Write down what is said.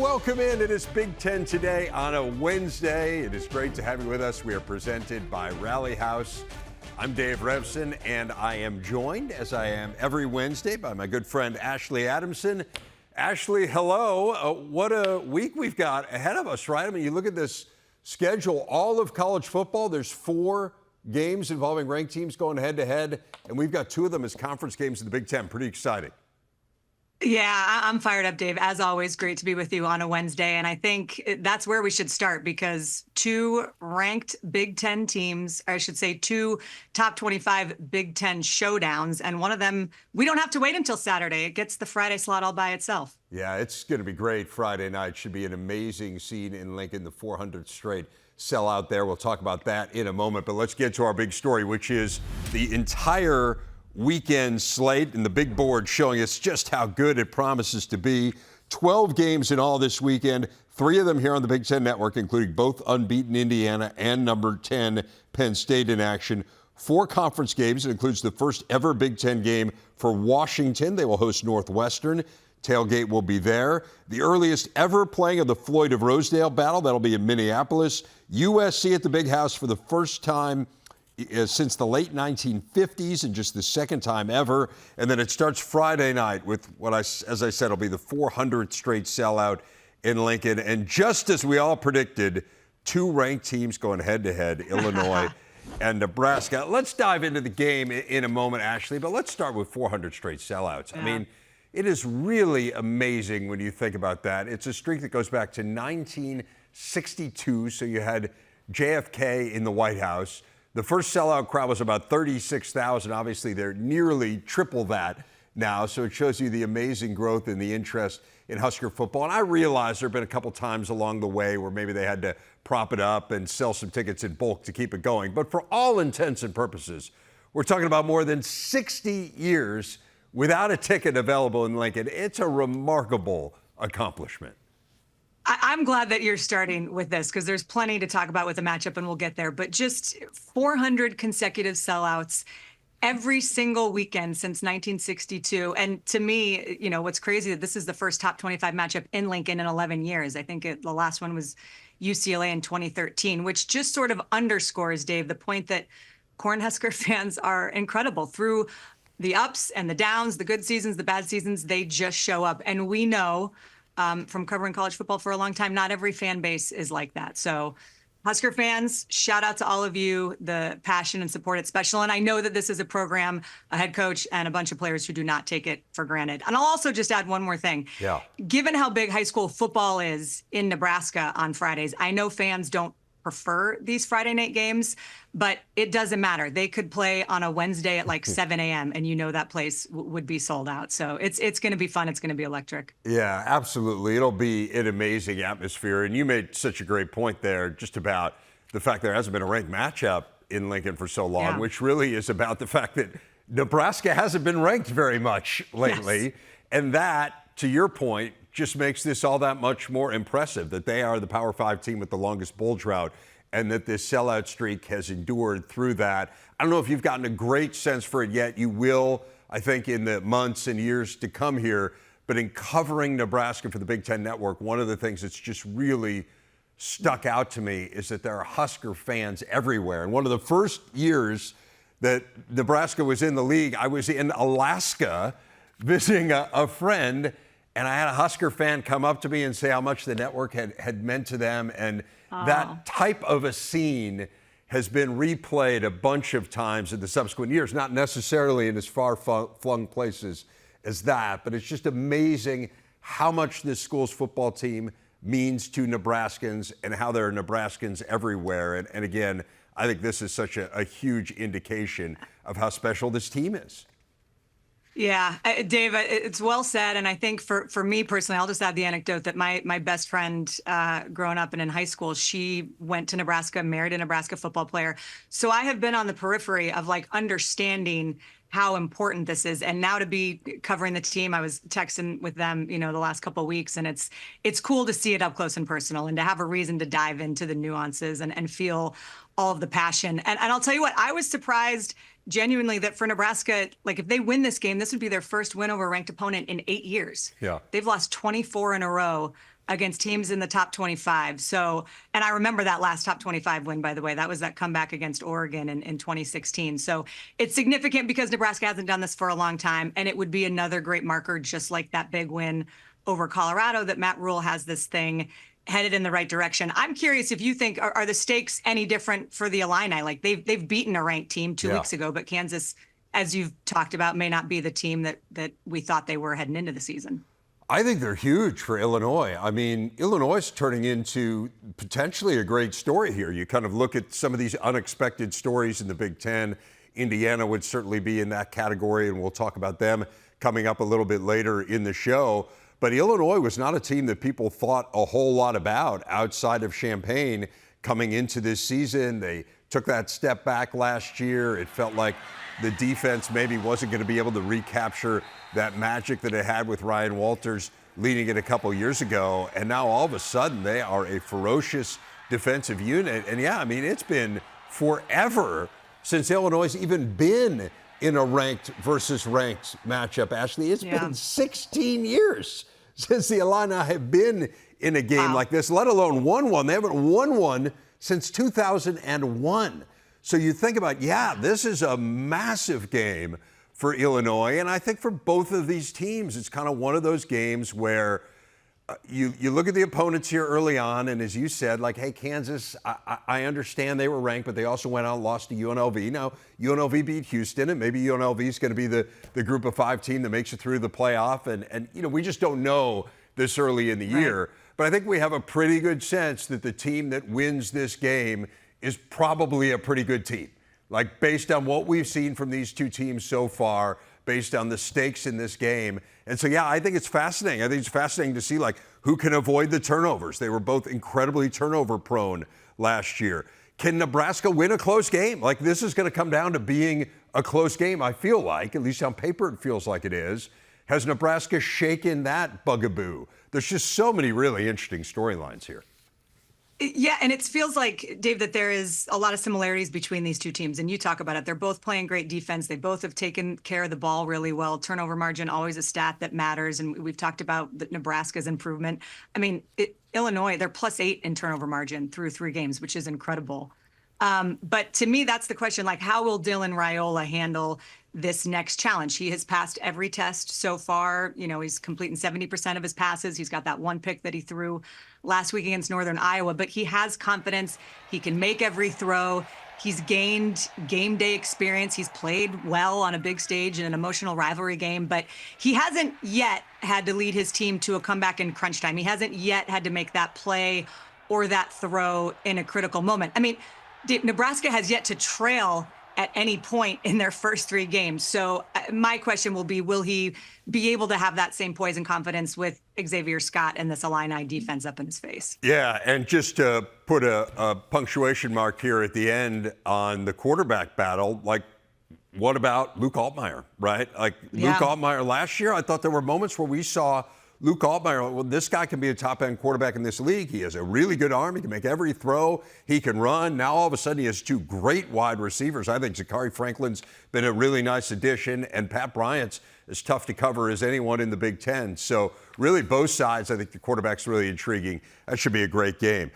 welcome in. It is Big Ten Today on a Wednesday. It is great to have you with us. We are presented by Rally House. I'm Dave Revson, and I am joined, as I am every Wednesday, by my good friend Ashley Adamson. Ashley, hello. What a week we've got ahead of us, right? I mean, you look at this schedule, all of college football, there's 4 games involving ranked teams going head-to-head, and we've got 2 of them as conference games in the Big Ten. Pretty exciting. Yeah, I'm fired up, Dave. As always, great to be with you on a Wednesday. And I think that's where we should start because 2 ranked Big Ten teams, or I should say 2 top 25 Big Ten showdowns. And one of them, we don't have to wait until Saturday. It gets the Friday slot all by itself. Yeah, it's going to be great. Friday night should be an amazing scene in Lincoln, the 400th straight sellout there. We'll talk about that in a moment. But let's get to our big story, which is the entire weekend slate and the big board showing us just how good it promises to be. 12 games in all this weekend, 3 of them here on the Big Ten Network, including both unbeaten Indiana and number 10 Penn State in action. 4 conference games. It includes the first ever Big Ten game for Washington. They will host Northwestern. Tailgate will be there. The earliest ever playing of the Floyd of Rosedale battle. That'll be in Minneapolis. USC at the Big House for the first time since the late 1950s and just the second time ever. And then it starts Friday night with what, as I said, will be the 400th straight sellout in Lincoln. And just as we all predicted, 2 ranked teams going head-to-head, Illinois and Nebraska. Let's dive into the game in a moment, Ashley, but let's start with 400 straight sellouts. Yeah. I mean, it is really amazing when you think about that. It's a streak that goes back to 1962, so you had JFK in the White House. The first sellout crowd was about 36,000. Obviously, they're nearly triple that now, so it shows you the amazing growth and the interest in Husker football. And I realize there have been a couple times along the way where maybe they had to prop it up and sell some tickets in bulk to keep it going. But for all intents and purposes, we're talking about more than 60 years without a ticket available in Lincoln. It's a remarkable accomplishment. I'm glad that you're starting with this because there's plenty to talk about with the matchup and we'll get there. But just 400 consecutive sellouts every single weekend since 1962. And to me, you know, what's crazy that this is the first top 25 matchup in Lincoln in 11 years. I think the last one was UCLA in 2013, which just sort of underscores, Dave, the point that Cornhusker fans are incredible through the ups and the downs, the good seasons, the bad seasons. They just show up. And we know from covering college football for a long time, not every fan base is like that. So Husker fans, shout out to all of you. The passion and support, it's special. And I know that this is a program, a head coach, and a bunch of players who do not take it for granted. And I'll also just add one more thing. Yeah. Given how big high school football is in Nebraska on Fridays, I know fans don't prefer these Friday night games, but it doesn't matter. They could play on a Wednesday at like 7 a.m. and you know that place would be sold out. So it's going to be fun. It's going to be electric. Yeah, absolutely. It'll be an amazing atmosphere. And you made such a great point there just about the fact there hasn't been a ranked matchup in Lincoln for so long, which really is about the fact that Nebraska hasn't been ranked very much lately. Yes. And that, to your point, just makes this all that much more impressive that they are the Power 5 team with the longest bowl drought and that this sellout streak has endured through that. I don't know if you've gotten a great sense for it yet. You will, I think, in the months and years to come here. But in covering Nebraska for the Big Ten Network, one of the things that's just really stuck out to me is that there are Husker fans everywhere. And one of the first years that Nebraska was in the league, I was in Alaska visiting a friend, and I had a Husker fan come up to me and say how much the network had meant to them. And that type of a scene has been replayed a bunch of times in the subsequent years, not necessarily in as far-flung places as that, but it's just amazing how much this school's football team means to Nebraskans and how there are Nebraskans everywhere. And again, I think this is such a huge indication of how special this team is. Yeah, Dave, it's well said. And I think for me personally, I'll just add the anecdote that my best friend growing up and in high school, she went to Nebraska, married a Nebraska football player. So I have been on the periphery of like understanding how important this is. And now to be covering the team, I was texting with them, the last couple of weeks, and it's cool to see it up close and personal and to have a reason to dive into the nuances and feel all of the passion. And I'll tell you what, I was surprised genuinely that for Nebraska, like if they win this game, this would be their first win over a ranked opponent in 8 years. Yeah. They've lost 24 in a row against teams in the top 25. So, and I remember that last top 25 win, by the way. That was that comeback against Oregon in 2016. So it's significant because Nebraska hasn't done this for a long time, and it would be another great marker, just like that big win over Colorado, that Matt Rule has this thing headed in the right direction. I'm curious if you think, are the stakes any different for the Illini? Like they've beaten a ranked team 2 weeks ago, but Kansas, as you've talked about, may not be the team that we thought they were heading into the season. I think they're huge for Illinois. I mean, Illinois is turning into potentially a great story here. You kind of look at some of these unexpected stories in the Big Ten. Indiana would certainly be in that category, and we'll talk about them coming up a little bit later in the show. But Illinois was not a team that people thought a whole lot about outside of Champaign coming into this season. They took that step back last year. It felt like the defense maybe wasn't going to be able to recapture that magic that it had with Ryan Walters leading it a couple years ago. And now all of a sudden they are a ferocious defensive unit. And yeah, I mean, it's been forever since Illinois has even been in a ranked versus ranked matchup, Ashley. It's been 16 years since the Illini have been in a game like this, let alone won one. They haven't won one since 2001. So you think about, this is a massive game for Illinois. And I think for both of these teams, it's kind of one of those games where you look at the opponents here early on, and as you said, like, hey, Kansas, I understand they were ranked, but they also went out and lost to UNLV. Now, UNLV beat Houston, and maybe UNLV is going to be the group of 5 team that makes it through the playoff. And we just don't know this early in the year. But I think we have a pretty good sense that the team that wins this game is probably a pretty good team. Like, based on what we've seen from these two teams so far, based on the stakes in this game. And so, I think it's fascinating. I think it's fascinating to see, like, who can avoid the turnovers. They were both incredibly turnover prone last year. Can Nebraska win a close game? Like, this is going to come down to being a close game, I feel like. At least on paper, it feels like it is. Has Nebraska shaken that bugaboo? There's just so many really interesting storylines here. Yeah, and it feels like, Dave, that there is a lot of similarities between these two teams. And you talk about it. They're both playing great defense. They both have taken care of the ball really well. Turnover margin, always a stat that matters. And we've talked about Nebraska's improvement. I mean, Illinois, they're +8 in turnover margin through 3 games, which is incredible. But to me, that's the question. Like, how will Dylan Raiola handle this next challenge? He has passed every test so far. He's completing 70% of his passes. He's got that one pick that he threw last week against Northern Iowa, but he has confidence. He can make every throw. He's gained game day experience. He's played well on a big stage in an emotional rivalry game, but he hasn't yet had to lead his team to a comeback in crunch time. He hasn't yet had to make that play or that throw in a critical moment. I mean, Nebraska has yet to trail at any point in their first 3 games. So my question will be, will he be able to have that same poise and confidence with Xavier Scott and this Illini defense up in his face? Yeah, and just to put a punctuation mark here at the end on the quarterback battle, like, what about Luke Altmaier, right? Like, Luke Altmaier last year, I thought there were moments where we saw Luke Altmaier, well, this guy can be a top-end quarterback in this league. He has a really good arm. He can make every throw. He can run. Now, all of a sudden, he has 2 great wide receivers. I think Zachary Franklin's been a really nice addition, and Pat Bryant's as tough to cover as anyone in the Big Ten. So, really, both sides, I think the quarterback's really intriguing. That should be a great game.